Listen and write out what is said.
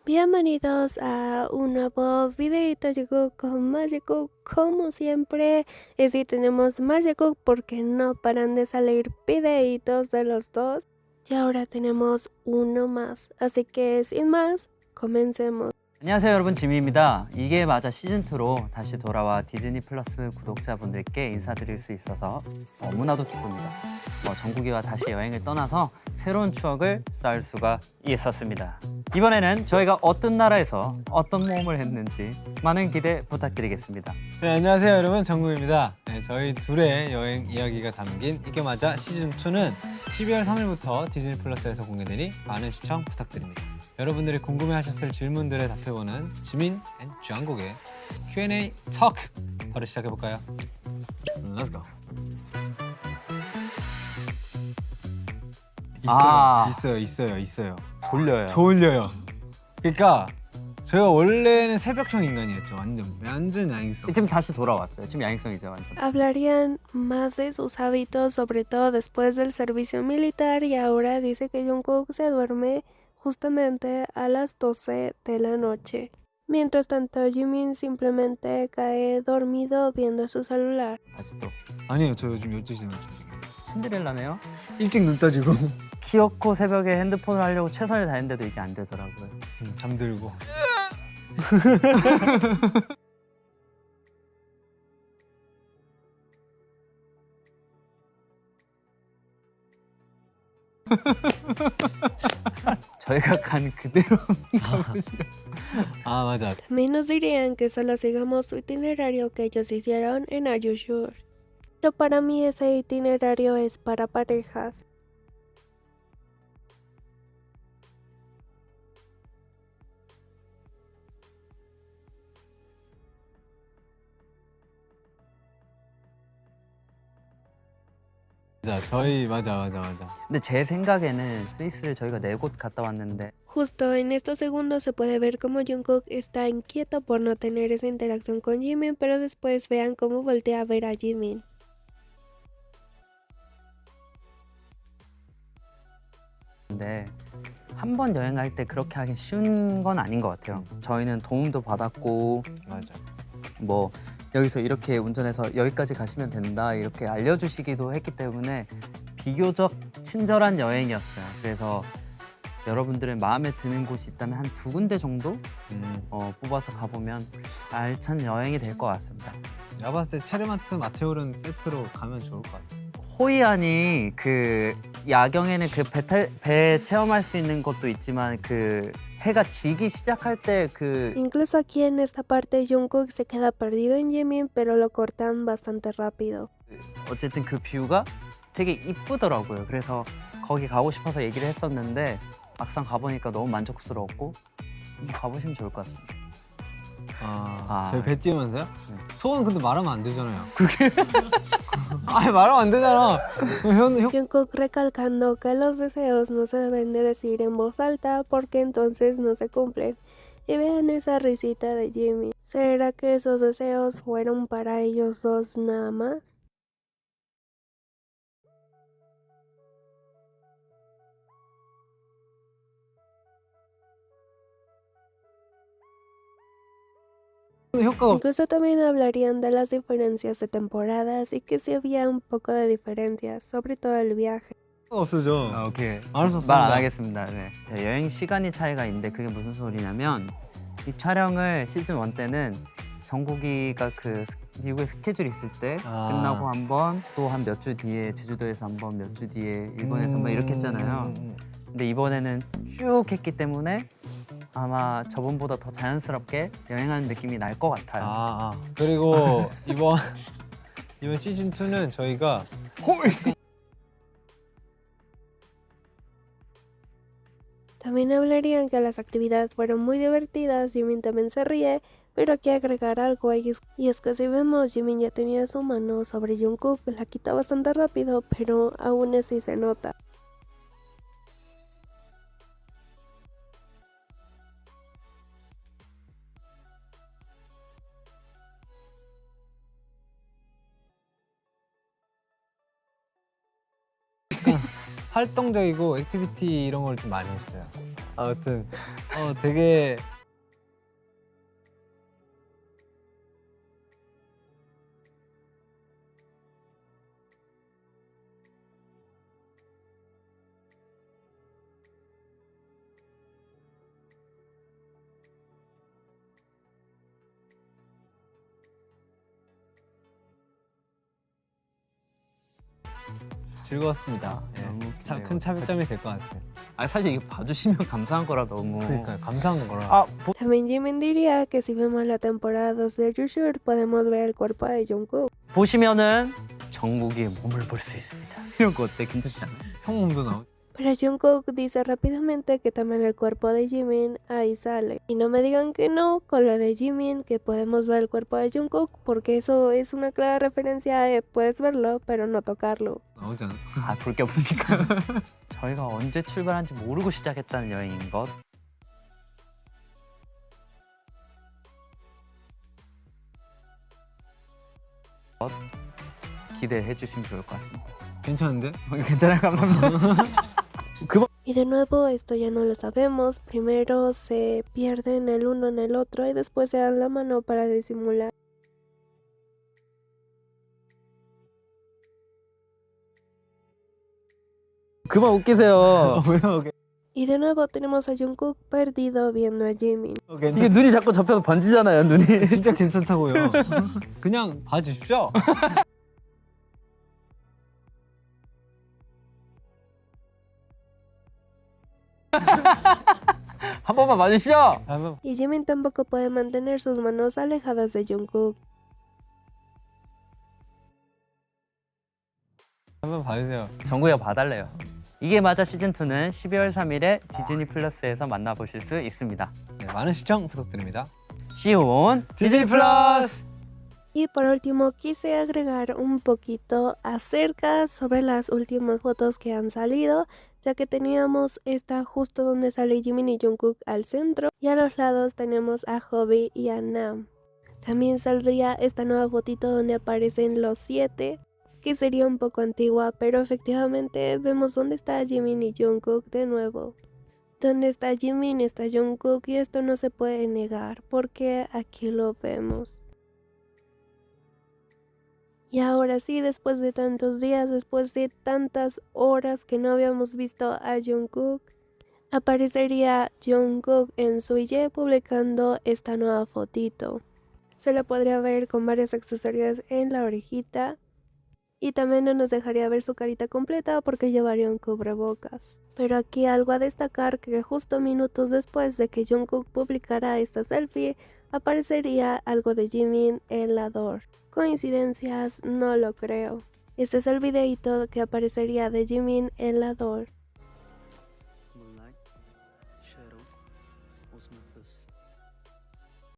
Bienvenidos a un nuevo videito Jungkook con más Jungkook como siempre. Y si tenemos más Jungkook porque no paran de salir videitos de los dos. Y ahora tenemos uno más. Así que sin más, comencemos. 안녕하세요 여러분, 지미입니다. 이게 맞아 시즌2로 다시 돌아와 디즈니 플러스 구독자분들께 인사드릴 수 있어서 너무나도 기쁩니다. 정국이와 다시 여행을 떠나서 새로운 추억을 쌓을 수가 있었습니다. 이번에는 저희가 어떤 나라에서 어떤 모험을 했는지 많은 기대 부탁드리겠습니다. 네, 안녕하세요 여러분, 정국입니다. 네, 저희 둘의 여행 이야기가 담긴 이게 맞아 시즌2는 12월 3일부터 디즈니 플러스에서 공개되니 많은 시청 부탁드립니다. 여러분들이 궁금해하셨을 질문들에 답해보는 지민 앤 정국의 Q&A 토크 바로 시작해볼까요? Let's go. 있어요. 졸려요. 그러니까 저희가 원래는 새벽형 인간이었죠. 완전 야행성. 지금 다시 돌아왔어요. 지금 야행성이죠, 완전. Hablarían más de sus hábitos, sobre todo después del servicio militar. Y ahora dice que Jungkook se duerme justamente a las 12 de la noche. Mientras tanto, Jimin simplemente cae dormido viendo su celular. 다시 또 아니에요, 저 요즘 12시에 신데렐라네요. 일찍 눈 떠지고 키워코 새벽에 핸드폰을 하려고 최선을 다했는데도 이게 안 되더라고요. 잠들고. 저희가 간 그대로 가보시죠. 아 맞아. También nos dirían que solo sigamos su itinerario que ellos hicieron en Are You Sure. Pero para mí ese itinerario es para parejas. 저희 맞아. 근데 제 생각에는 스위스를 저희가 4곳 갔다 왔는데 Justo en estos segundos se puede ver cómo Jungkook está inquieto por no tener esa interacción con Jimin, pero después vean cómo voltea a ver a Jimin. 한 번 여행할 때 그렇게 하긴 쉬운 건 아닌 것 같아요. 저희는 도움도 받았고 맞아. 뭐 여기서 이렇게 운전해서 여기까지 가시면 된다 이렇게 알려주시기도 했기 때문에 비교적 친절한 여행이었어요. 그래서 여러분들의 마음에 드는 곳이 있다면 한 2군데 정도 뽑아서 가보면 알찬 여행이 될 것 같습니다. 내가 봤을 때 체르마트 마테오른 세트로 가면 좋을 것 같아. 호이안이 그 야경에는 그 배 체험할 수 있는 것도 있지만 그 해가 지기 시작할 때 그 Incluso aquí en esta parte Jungkook se queda perdido en Jimin, pero lo cortan bastante rápido. 어쨌든 그 뷰가 되게 이쁘더라고요. 그래서 거기 가고 싶어서 얘기를 했었는데 막상 가보니까 너무 만족스러웠고 가보시면 좋을 것 같습니다. 저희 배 띄우면서요? 네. 소원 근데 말하면 안 되잖아요. 그게? 아니 말하면 안 되잖아. Jungkook recalcando que los deseos no se deben de decir en voz alta porque entonces no se cumplen. Y vean esa risita de Jimin. ¿Será que esos deseos fueron para ellos dos nada más? 효과가 Incluso también hablarían de las diferencias de temporadas y que sí había un poco de diferencias, sobre todo el viaje. 없어져. 오케이. 말할 수 없습니다. 말 안 하겠습니다. 네. 여행 시간이 차이가 있는데 그게 무슨 소리냐면 이 촬영을 시즌 1 때는 정국이가 그 미국에 스케줄이 있을 때 끝나고 한 번, 또 한 몇 주 뒤에 제주도에서 한 번, 몇 주 뒤에 일본에서 뭐 이렇게 했잖아요. 근데 이번에는 쭉 했기 때문에 아마 저번보다 더 자연스럽게 여행하는 느낌이 날 것 같아요. 그리고 이번 시즌 2는 저희가 También hablarían que las actividades fueron muy divertidas, Jimin también se ríe, pero hay que agregar algo y es que si vemos Jimin ya tenía su mano sobre Jungkook, la quita bastante rápido, pero aún así se nota. 활동적이고 액티비티 이런 걸 좀 많이 했어요. 아무튼 되게 즐거웠습니다. 예. 너무 참 기대가 큰 차별점이 될 것 같아요. 아 사실 이게 봐주시면 감사한 거라 너무. 그러니까 감사한 거라. 아 También Jimin diría que si vemos la temporada 2 de Jushur podemos ver el cuerpo de Jungkook. 보시면은 정국이의 몸을 볼 수 있습니다. 이런 거 어때? 괜찮지 않아? 형 몸도 나오죠. Pero Jungkook dice rápidamente que también el cuerpo de Jimin ahí sale. Y no me digan que no con lo de Jimin, que podemos ver el cuerpo de Jungkook, porque eso es una clara referencia a puedes verlo, pero no tocarlo. 나오잖아. 아 볼 게 없으니까. 저희가 언제 출발한지 모르고 시작했다는 여행인 것. 기대해 주시면 좋을 것 같습니다. 괜찮은데? 괜찮아요, 감사합니다. Y de nuevo, esto ya no lo sabemos. Primero se pierden el uno en el otro y después se dan la mano para disimular. 그만 웃기세요. 왜요? Y de nuevo tenemos a Jungkook perdido viendo a Jimin. 이게 눈이 자꾸 접혀서 번지잖아요, 눈이. 진짜 괜찮다고요. 그냥 봐주십시오. 한 번만 봐주시죠. 한번 Y Jimin tampoco puede mantener sus manos alejadas de Jungkook. 봐주세요. 정국이가 봐달래요. 이게 맞아 시즌2는 12월 3일에 디즈니 플러스에서 만나보실 수 있습니다. 네, 많은 시청 부탁드립니다. See you on 디즈니 플러스! Y por último quise agregar un poquito acerca sobre las últimas fotos que han salido, ya que teníamos esta justo donde sale Jimin y Jungkook al centro y a los lados tenemos a Hobi y a Nam. También saldría esta nueva fotito donde aparecen los 7, que sería un poco antigua, pero efectivamente vemos dónde está Jimin y Jungkook de nuevo. Donde está Jimin está Jungkook y esto no se puede negar porque aquí lo vemos. Y ahora sí, después de tantos días, después de tantas horas que no habíamos visto a Jungkook, aparecería Jungkook en Suye publicando esta nueva fotito. Se lo podría ver con varios accesorios en la orejita y también no nos dejaría ver su carita completa porque llevaría un cubrebocas. Pero aquí algo a destacar que justo minutos después de que Jungkook publicara esta selfie, aparecería algo de Jimin en la door. Coincidencias, no lo creo. Este es el videito que aparecería de Jimin en la door. Moonlight, Shadow, Osmosis.